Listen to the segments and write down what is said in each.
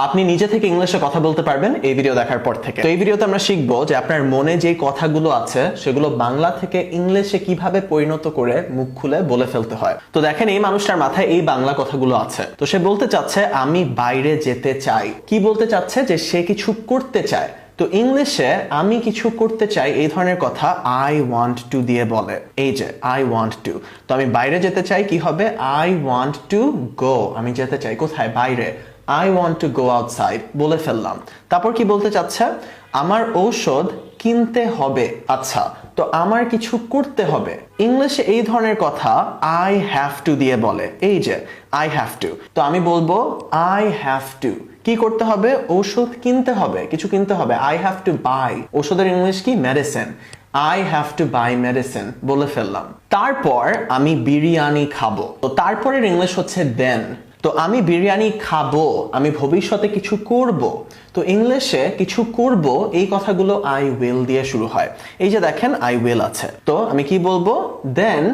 আপনি নিজে থেকে ইংলিশে কথা বলতে পারবেন এই ভিডিও দেখার পর থেকে। তো এই ভিডিওতে আমরা শিখবো যে আপনার মনে যে কথাগুলো আছে সেগুলো বাংলা থেকে ইংলিশে কিভাবে পরিণত করে মুখ খুলে বলে ফেলতে হয়। তো দেখেন, এই মানুষটার মাথায় এই বাংলা কথাগুলো আছে। তো সে বলতে চাচ্ছে আমি বাইরে যেতে চাই। কি বলতে চাচ্ছে? যে সে কিছু করতে চায়। তো ইংলিশে আমি কিছু করতে চাই এই ধরনের কথা আই ওয়ান্ট টু দিয়ে বলে। এই যে আই ওয়ান্ট টু। তো আমি বাইরে যেতে চাই, কি হবে? I want to go. আমি যেতে চাই কোথায়? বাইরে। I want to go outside বলে ফেললাম। তারপর কি বলতে চাচ্ছে? আমার ঔষধ কিনতে হবে। আচ্ছা, তো আমার কিছু করতে হবে। ইংলিশে এই ধরনের কথা I have to দিয়ে বলে। এই যে I have to। তো আমি বলবো I have to। কি করতে হবে? ঔষধ কিনতে হবে, কিছু কিনতে হবে। I have to buy। ঔষধের ইংলিশ কি? Medicine. I have to buy medicine বলে ফেললাম। তারপর আমি বিরিয়ানি খাবো। তো তারপরের ইংলিশ হচ্ছে then। তো আমি বিরিয়ানি খাবো, আমি ভবিষ্যতে কিছু করব। তো ইংলিশে কিছু করব এই কথাগুলো I will দিয়ে শুরু হয়। এই যে দেখেন I will আছে। তো আমি কি বলবো? Then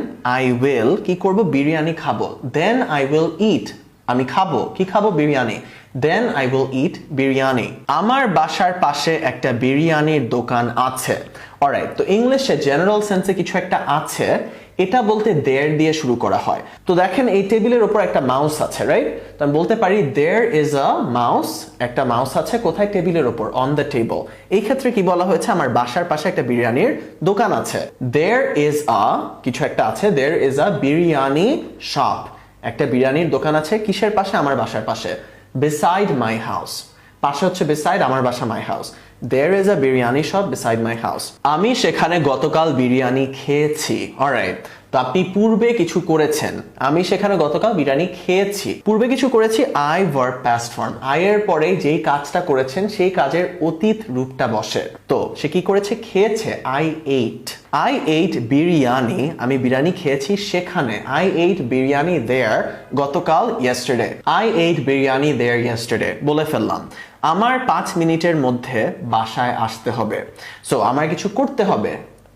I will কি করব? বিরিয়ানি খাবো। Then I will eat। আমি খাবো, কি খাবো? Biryani. Then I will eat biryani. আমার বাসার পাশে একটা বিরিয়ানির দোকান আছে। অলরাইট, তো ইংলিশে জেনারেল সেন্সে কিছু একটা আছে, এটা বলতে there দিয়ে শুরু করা হয়। তো দেখেন এই টেবিলের উপর একটা মাউস আছে, রাইট? তো আমি বলতে পারি there is a mouse। একটা মাউস আছে কোথায়? টেবিলের উপর, on the table। এই ক্ষেত্রে কি বলা হয়েছে? আমার বাসার পাশে একটা বিরিয়ানির দোকান আছে। there is a কিছু একটা আছে, there is a biryani shop। একটা বিরিয়ানির দোকান আছে কিসের পাশে? আমার বাসার পাশে। beside my house। পাশে হচ্ছে beside, আমার বাসা my house। There is a biryani shop beside my house। আমি সেখানে গতকাল বিরিয়ানি খেয়েছি। অলরাইট, তো আপনি পূর্বে কিছু করেছেন। আমি সেখানে গতকাল বিরিয়ানি খেয়েছি। পূর্বে কিছু করেছি I verb past form। I এর পরে যেই কাজটা করেছেন সেই কাজের অতীত রূপটা বসে। তো সে কি করেছে? খেয়েছে। I ate। I ate biryani. আমি বিরিয়ানি খেয়েছি সেখানে। I ate বিরিয়ানি there গতকাল yesterday। I ate biryani there yesterday বলে ফেললাম। আমার 5 মিনিটের মধ্যে বাসায় আসতে হবে। সো আমার কিছু করতে হবে।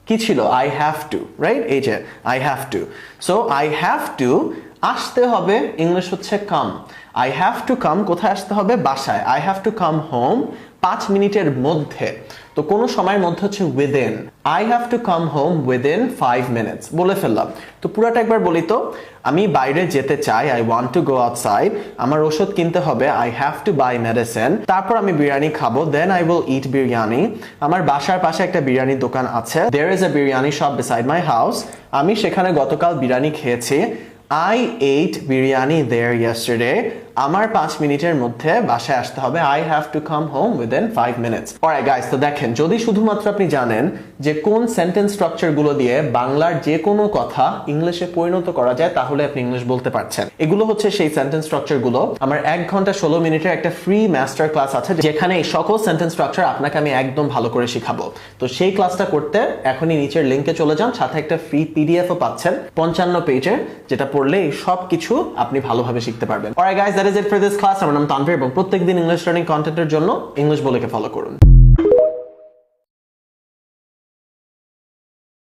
কি ছিল? I have to, right? এই যে I have to। So I have to আসতে হবে, ইংলিশ হচ্ছে come। I have to come কোথায় আসতে হবে? বাসায়। I have to come home 5 মিনিটের মধ্যে। তো কোন সময়ের মধ্যে হচ্ছে within। I have to come home within 5 minutes বলে ফেললাম। তো পুরোটা একবার বলি তো। আমি বাইরে যেতে চাই, I want to go outside। আমার ওষুধ কিনতে হবে, I have to buy medicine। তারপর আমি বিরিয়ানি খাবো, then I will eat biryani. আমার বাসার পাশে একটা বিরিয়ানির দোকান আছে, there is a biryani shop beside my house। আমি সেখানে গতকাল বিরিয়ানি খেয়েছি, I ate biryani there yesterday। আমার 5 মিনিটের মধ্যে বাসায় আসতে হবে, I have to come home within 5 minutes। Alright guys, তো দেখেন, যদি শুধুমাত্র আপনি জানেন যে কোন সেন্টেন্স স্ট্রাকচার গুলো দিয়ে বাংলার যে কোনো কথা ইংলিশে পরিণত করা যায়, তাহলে আপনি ইংলিশ বলতে পারছেন। এগুলো হচ্ছে সেই সেন্টেন্স স্ট্রাকচার গুলো। আমার 1 ঘন্টা 16 মিনিটের একটা ফ্রি মাস্টার ক্লাস আছে, যেখানে এই সকল সেন্টেন্স স্ট্রাকচার আপনাকে আমি একদম ভালো করে শিখাবো। তো সেই ক্লাসটা করতে এখনই নিচের লিংকে চলে যান, সাথে একটা ফ্রি পিডিএফ ও পাচ্ছেন 55 পেজের, যেটা পড়লে এই সব কিছু আপনি ভালোভাবে শিখতে পারবেন। Alright guys, that is it for this class. আমার নাম তানভীর এবং প্রত্যেকদিন ইংলিশ লার্নিং কন্টেন্টের জন্য ইংলিশ বলেকে ফলো করুন।